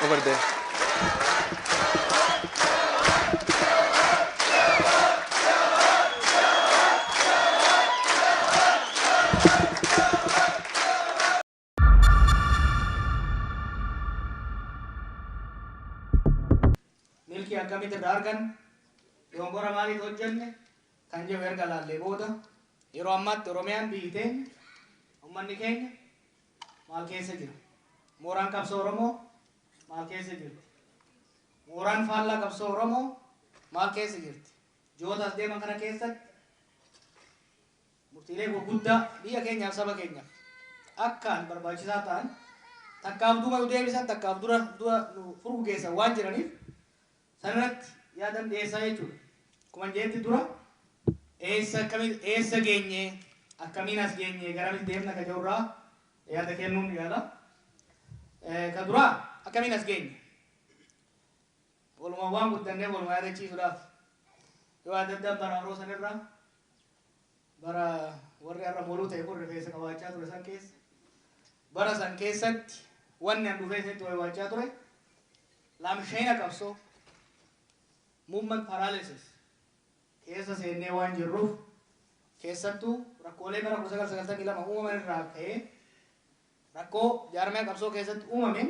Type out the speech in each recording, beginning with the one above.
birthday. Milki akkamit dargan yongora mali hojjenne kanje vergala leboda yero ammat Oromiyaan biite ummanni keenya maal keessa jira mooraan qabsoo Oromoo maal keessa jirti mooraan faallaa qabsoo Oromoo maal keessa jirti jootas deeman kana keessatti murtiilee gurguddaa biyya keenyaaf saba keenyaaf akkaan barbaachisaa ta'an takkaaf duuba deebisan takkaaf dura furuu keessa waan jiraniif sanatti yaadan dhiyeessaa jechuudha. Kuma jeetti dura eessa geenye akkamiin as geenye garamitti deemna ka jirurraa yaada kennuun yaada. Ka dura akkamiin as geenye waluma waan guddannee waluma yaadachiisuudhaaf yoo adda addaa bara haroo sanirraa bara warri har'a mooluu ta'e kun rifeensa qabaachaa ture san keessa bara san keessatti wanni an dhufee seetti wayiwaachaa ture laamsheena qabsoo movement paralysis keessa seennee waan jirruuf keessattuu rakkoolee bara 1992 uumaman irraa ka'ee rakkoo jaarmee qabsoo keessatti uumameen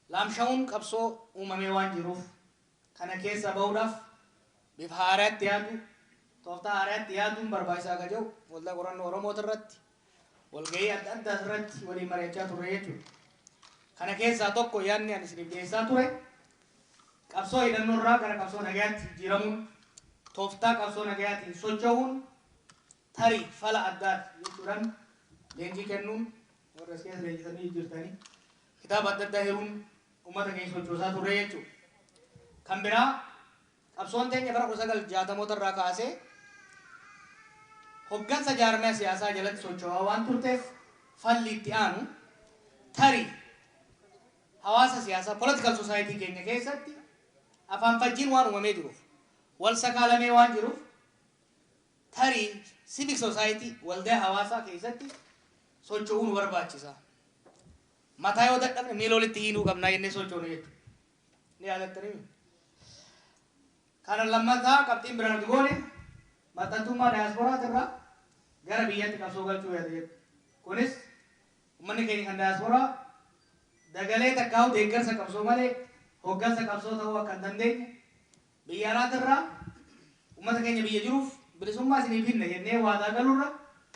laamsha'uun qabsoo uumamee waan jiruuf kana keessa bahuudhaaf bifa haaraatti yaadu tooftaa haaraatti yaaduun barbaachisaa akka jiru waldaa qorannoo Oromoota irratti walgahii adda addaa irratti waliin mari'achaa turre jechuudha. Kana keessaa tokko yaadni ani isiniif dhiyeessaa ture qabsoo hidhannoo irraa gara qabsoo nagayaatti jijjiiramuun tooftaa qabsoo nagayaatiin socho'uun tarii fala addaati jechuudhaan leenjii kennuun warra as keessa leenjisanii jirtanii kitaaba adda addaa hiruun uummata keenya sochoosaa turre jechuudha. Kan biraa qabsoon teenya bara 1960moota irraa kaasee hoggansa jaarmee siyaasaa jalatti socho'aa waan turteef falli itti aanu tarii hawaasa siyaasaa political society keenya keessatti afaan fajjiin waan uumamee jiruuf wal sakaalamee waan jiruuf tarii civic society waldaa hawaasaa keessatti socho'uun barbaachisa. Mataa yoo dadhabne miila walitti hiinuu qabnaa jennee sochoonu jechuudha. Ni yaadattanii? Kana lammataa qabxiin biraan goone maxxantummaa daayasporaa irraa gara biyyatti qabsoo galchuu yaada jedhu. Kunis uummanni keenya kan daayasporaa dagalee takkaa'u deeggarsa qabsoo malee hoggansa qabsoo ta'uu akka hin dandeenye biyya alaatirraa uummata keenya biyya jiruuf bilisummaa isiniif hinna jennee waadaa galurra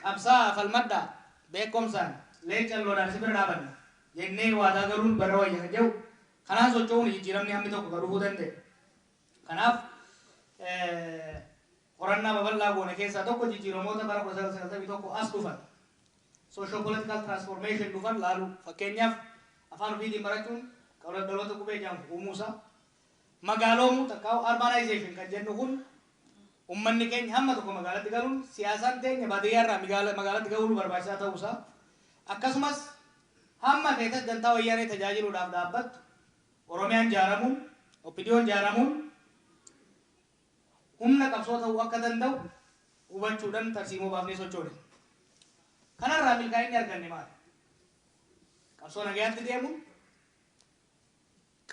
qabsaa falmaddaa beekumsaan leencalloodhaan si bira dhaabanna jennee waadaa galuun barra wayya kan jedhu kanaan socho'uun jijjiiramni hammi tokko kan dhufuu danda'e. Kanaaf qorannaa babal'aa goone keessaa tokko jijjiiramoota bara 1991 as dhufan social political transformation dhufan laalu fakkeenyaaf afaan ofiitiin barachuun dhaloota qubee jedhamu uumuusaa magaaloomuu takkaa'u urbanization kan jennu kun uummanni keenya hamma tokko magaalatti galuun siyaasaan teenya baadiyyaarraa magaalatti galuun barbaachisaa ta'uusaa akkasumas hamma keessatti dantaa wayyaanee tajaajiluudhaaf dhaabbattu Oromiyaan ijaaramuun oppidiyoon ijaaramuun humna qabsoo ta'uu akka danda'u hubachuudhaan tarsiimoo baafnee sochoone. Kanarraa milkaa'inni arganne maali? Qabsoo nagayaatti deemuun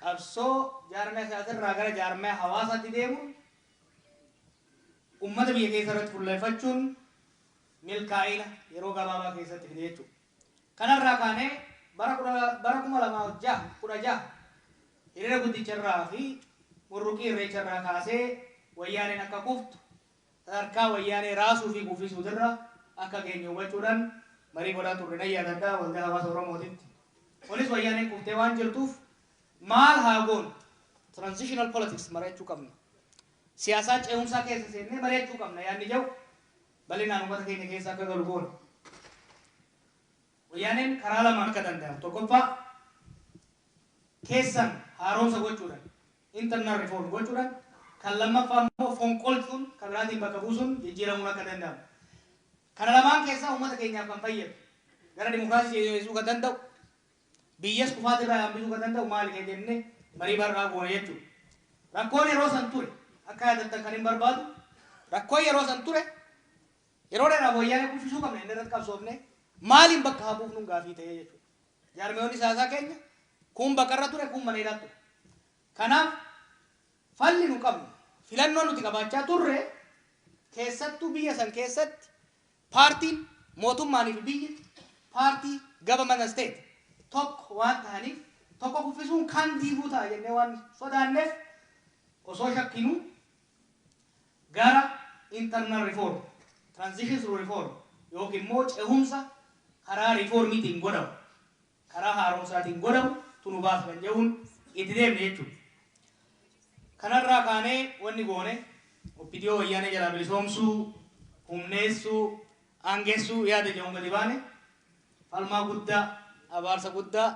qabsoo jaarmee siyaasaarraa gara jaarmee hawaasaatti deemuun uummata biyya keessa irratti fuulleffachuun milkaa'ina yeroo gabaabaa keessatti fide jechuudha. Kanarraa kaanee bara 2016 hiriira guddicharraa fi murruqii irreecharraa kaasee wayyaaneen akka kuftu sadarkaa wayyaanee raasuu fi kuffisuutirra akka keenya hubachuudhaan marii godhaa turre nan yaadadhaa waldaa hawaasa Oromootitti. Kunis wayyaaneen kuftee waan jirtuuf maal haa goonu transitional politics mari'achuu qabna. Siyaasaa ce'umsaa keessa seennee mari'achuu qabna yaadni jedhu bal'inaan uummata keenya keessa akka galu goona. Wayyaaneen karaa lamaan akka danda'amu tokkoffaa keessan haaromsa gochuudhaan internal reform gochuudhaan kan lammaffaa immoo fonqolchuun kan biraatiin bakka buusuun jijjiiramuun akka danda'amu. Kana lamaan keessaa uummata keenyaaf kan fayyadu gara dimokiraasii ceesisuu kan danda'u biyyas kufaatirraa hambisuu kan danda'u maali kan jennee marii barraa goone jechuudha. Rakkoon yeroo san ture akka yaadattan kan hin barbaadu rakkoon yeroo san ture yeroo dheeraaf wayyaanee kuffisuu qabna inni irratti qabsoofne maaliin bakka habuuf nun gaafii ta'ee jechuudha. Jaarmeewwan siyaasaa keenya kun bakarra ture kun maneedhaa ture. Kanaaf falli nu qabnu filannoo nuti qabaachaa turre keessattuu biyya san keessatti paartiin mootummaanii fi biyyi paartii government state tokko waan ta'aniif tokko kuffisuun kan diiguu ta'a jennee waan sodaanneef osoo shakkinu gara internal reform transition through reform yookiin immoo ce'umsa karaa reformiitiin godhamu karaa haaromsaatiin godhamu tunu baasa kan jedhuun itti deemne jechuudha. Kanarraa kaanee wanni goone oppidiyoo wayyaanee jalaa bilisoomsuu humneessuu aangeessuu yaada jedhuun gadi baane falmaa guddaa abaarsa guddaa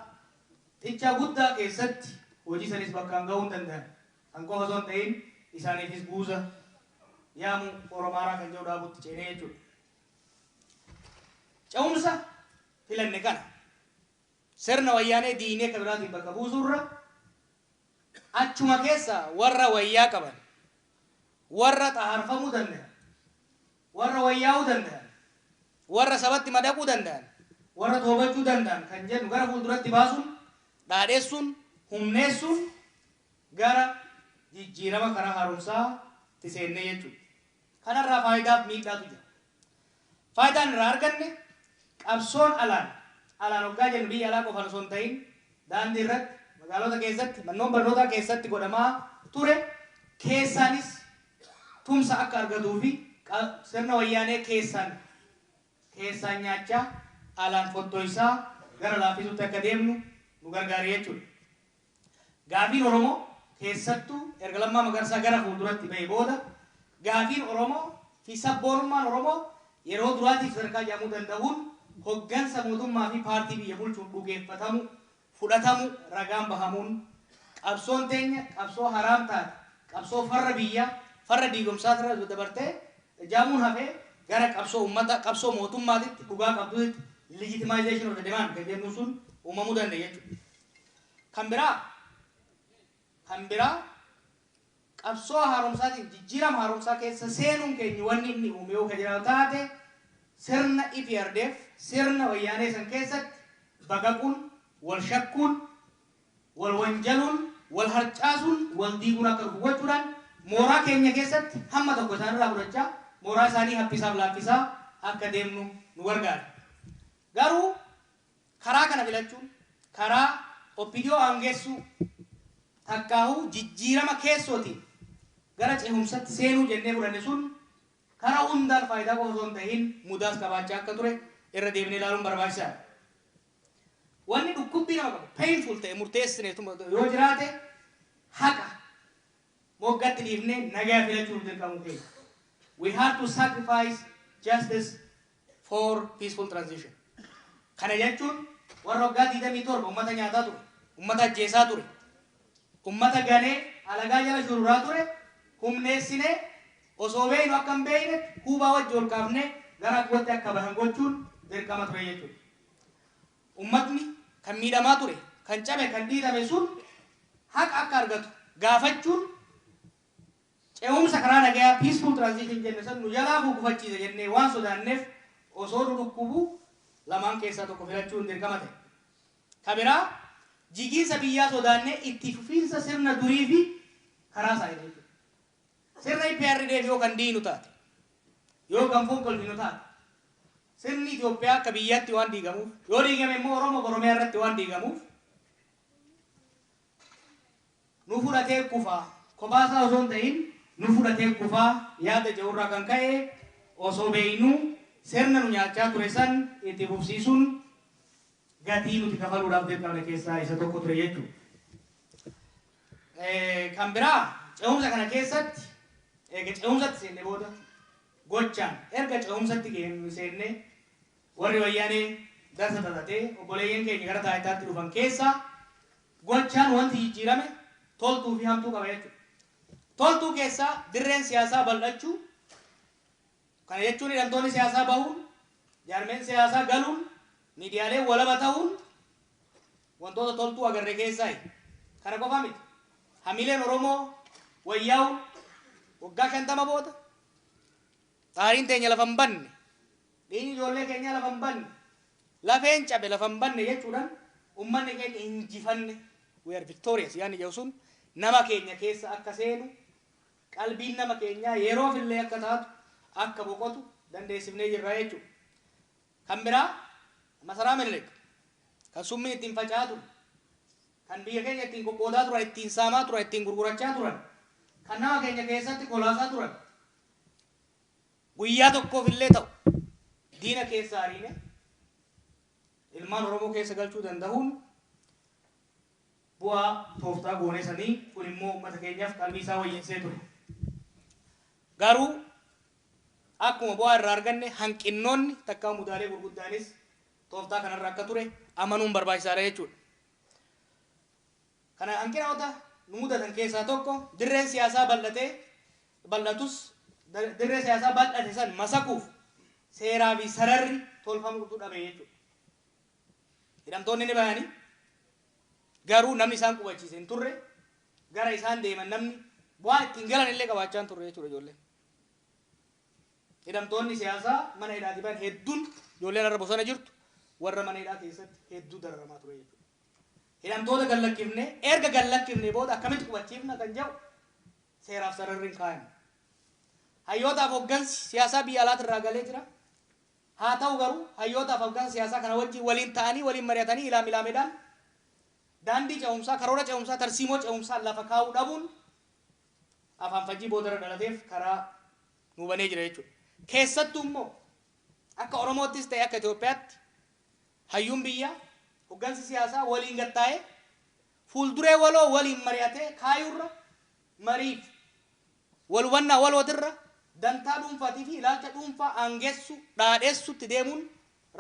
tichaa guddaa keessatti hojii sanis bakkaan ga'uu hin danda'an kan qofa osoo hin ta'in isaaniifis guuza yaamu oromaaraa kan jedhu dhaabutti ceenee jechuudha. Ce'umsa filanne kana sirna wayyaanee diinee kan biraatiin bakka buusurra achuma keessa warra wayyaa qaban warra xaharfamuu danda'an warra wayyaa'uu danda'an warra sabatti madaquu danda'an warra toobachuu danda'an kan jedhu gara fuulduratti baasuun dhaadheessuun humneessuun gara jijjiirama karaa haaromsaa tiseennee jechuudha. Kanarraa faayidaaf miidhaatu jira. Faayidaan irraa arganne qabsoon alaan hoggaa jennu biyya alaa qofaan osoo hin ta'in daandii irratti magaalota keessatti mannoon barnootaa keessatti godhamaa ture keessaanis tumsa akka argatuu fi sirna wayyaanee keessaan nyaachaa alaan fottoisaa gara laaffisuutti akka deemnu nu gargaare jechuudha. Gaafiin Oromoo keessattuu erga Lammaa Magarsaa gara fuulduratti ba'ee booda gaafiin Oromoo fi sabboonummaan Oromoo yeroo duraatiif sadarkaa jedhamuu danda'uun hoggansa mootummaa fi paartii biyya bulchuun dhugeeffatamu fudhatamu ragaan bahamuun qabsoon teenya qabsoo haraam taate qabsoo farra biyyaa farra diigumsaa irra dabartee jaamuun hafee gara qabsoo ummata qabsoo mootummaatitti dhugaa qabduutti legitimization of the demand kan jennu sun uumamuu danda'a jechuudha. Kan biraa qabsoo haaromsaatiin jijjiirama haaromsaa keessa seenuun keenya wanni inni uume yoo jiraatu taate sirna IPRDF sirna wayyaanee san keessatti baqaquun wal shakkuun wal wanjaluun wal harcaasuun wal diiguun akka dhufu gochuudhaan mooraa keenya keessatti hamma tokko isaanirraa fudhachaa mooraa isaanii haphisaaf laaffisaa akka deemnu nu gargaara. Garuu karaa kana filachuun karaa oppidiyoo aangeessuu takkaahuu jijjiirama keessootiin gara ce'umsatti seenuu jennee fudhanne sun karaa hundaan faayidaa qofa osoo hin ta'in mudaas qabaachaa akka ture irra deemnee ilaaluun barbaachisaadha. Wanni dhukkubbii nama qabu painful ta'e murteessine yoo jiraate haqa moggatti dhiifnee nagaa filachuuf dirqamuu keenya. We have to sacrifice justice for peaceful transition. Kana jechuun warra waggaa 27 ummata nyaataa ture, ummata ajjeesaa ture, ummata ganee alagaa jala shururaa ture, humneessinee osoo beeynu akka hin beeyne hubaa wajji ol kaafnee gara akkootti akka bahan gochuun dirqama ture jechuudha. Ummatni kan miidhamaa ture, kan cabe, kan dhiitame sun haqa akka argatu gaafachuun ce'umsa karaa nagayaa peaceful transition jenne san nu jalaa gufachiisa jennee waan sodaanneef osoo nu dhukkubu lamaan keessaa tokko filachuun dirqama ta'e. Kabiraa jigiinsa biyyaa sodaannee itti fufiinsa sirna durii fi karaa isaa jechuudha. Sirna IPRDF yoo kan diinu taate yoo kan fonqolfinu taate sirni Itoophiyaa akka biyyaatti waan diigamuuf yoo diigame immoo Oromiyaa irratti waan diigamuuf nu fudhatee kufaa kophaa osoo hin ta'in nu fudhatee kufaa yaada jedhurraa kan ka'e osoo beeynu sirna nu nyaachaa ture san itti fufsiisuun gatii nuti kafaluudhaaf dirqamne keessaa isa tokko ture jechuudha. Kan biraa ce'umsa kana keessatti eega ce'umsatti seenne booda gochaan erga ce'umsatti seenne warri wayyaanee darsa tatatee obboleeyyan keenya gara taayitaatti dhufan keessaa gochaan wanti jijjiirame toltuu fi hamtuu qaba jechuudha. Toltuu keessaa dirreen siyaasaa bal'achuu kana jechuun hidhamtoonni siyaasaa bahuun jaarmeen siyaasaa galuun miidiyaaleen walaba ta'uun wantoota toltuu agarre keessaa kana qofa miti. Hamileen Oromoo wayyaa'uun waggaa 50 booda xaariin teenya lafa hin banne dhiigni ijoollee keenya lafa hin banne lafeen cabe lafa hin banne jechuudhaan ummanni keenya injifanne we are victorious yani jawsun nama keenya keessa akka seenu qalbiin nama keenya yeroo fillee akka taatu akka boqotu dandeessifnee jirra jechuudha. Kan biraa masaraa Minilik kan summiin ittiin facaatu kan biyya keenya ittiin qoqqoodaa turan ittiin saamaa turan ittiin gurgurachaa turan kan nama keenya keessatti kolaasaa turan guyyaa tokkoof illee ta'u diina keessa ariine ilmaan Oromoo keessa galchuu danda'uun bu'aa tooftaa goonee sanii kun immoo uummata keenyaaf qalbii isaa wayyeessee ture. Garuu akkuma bu'aa irraa arganne hanqinnoonni takkaa mudaalee gurguddaanis tooftaa kanarra akka ture amanuun barbaachisaadha jechuudha. Kana hanqinoota nu mudatan keessaa tokko dirreen siyaasaa bal'atus dirree siyaasaa bal'ate san masakuuf seeraa fi sararri tolfamuu dhabe jechuudha. Hidhamtoonni ni bahanii garuu namni isaan qubachiise hin turre gara isaan deeman namni waan ittiin galan illee qabaachaa hin turre jechuudha ijoolleen. Hidhamtoonni siyaasaa mana hidhaatii bahan hedduun ijoolleen irra bosona jirtu warra mana hidhaa keessatti hedduu dararamaa ture jechuudha. Hidhamtoota gallakkifnee erga gallakkifnee booda akkamitti qubachiifna kan jedhu seeraaf sararri hin kaa'amu. Hayyootaaf hoggansi siyaasaa biyya alaatti irraa galee jira. Haa ta'u garuu hayyootaaf hoggansa siyaasaa kana wajjin waliin ta'anii waliin mari'atanii ilaamiidhaan daandii ce'umsaa karoora ce'umsaa tarsiimoo ce'umsaa lafa kaa'uu dhabuun afaan fajjii boodarra dhalateef karaa nu banee jira jechuudha. Keessattuu immoo akka Oromoottis ta'e akka Itoophiyaatti hayyuun biyyaa hoggansi siyaasaa waliin gattaa'ee fuulduree waloo waliin mari'atee kaayurra mariif wal hubannaa walootirra dantaa dhuunfaatii fi ilaalcha dhuunfaa aangessu dhaadheessutti deemuun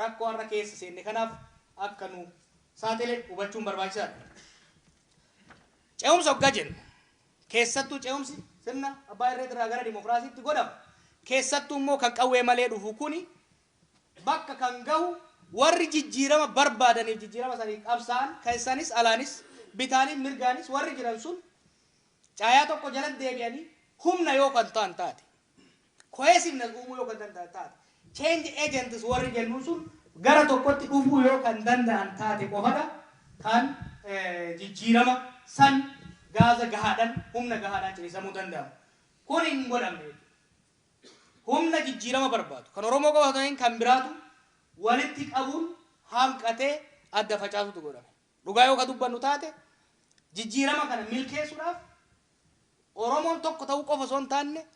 rakkoo har'a keessa seenne kanaaf akka nu saaxilee hubachuun barbaachisaadha. Ce'umsa hoggaa jennu keessattuu ce'umsi sirna abbaa irree irraa gara dimokiraasiitti godhamu keessattuu immoo kan qawwee malee dhufu kuni bakka kan gahu warri jijjiirama barbaadaniif jijjiirama sanii qabsaan keessanis alaanis bitaanis mirgaanis warri jiran sun caayaa tokko jalatti deebi'anii humna yoo kan ta'an taate cohesiveness uumuu yoo kan danda'an taate change agents warri jennu sun gara tokkotti dhufuu yoo kan danda'an taate qofadha kan jijjiirama san gaaza gahaadhaan humna gahaadhaan cirisamuu danda'amu. Kun hin godhamne humna jijjiirama barbaadu kan Oromoo qofa ta'in kan biraatu walitti qabuun hanqatee adda facaasutu godhame. Dhugaa yoo ka dubbannu taate jijjiirama kana milkeessuudhaaf Oromoon tokko ta'uu qofa osoo hin taane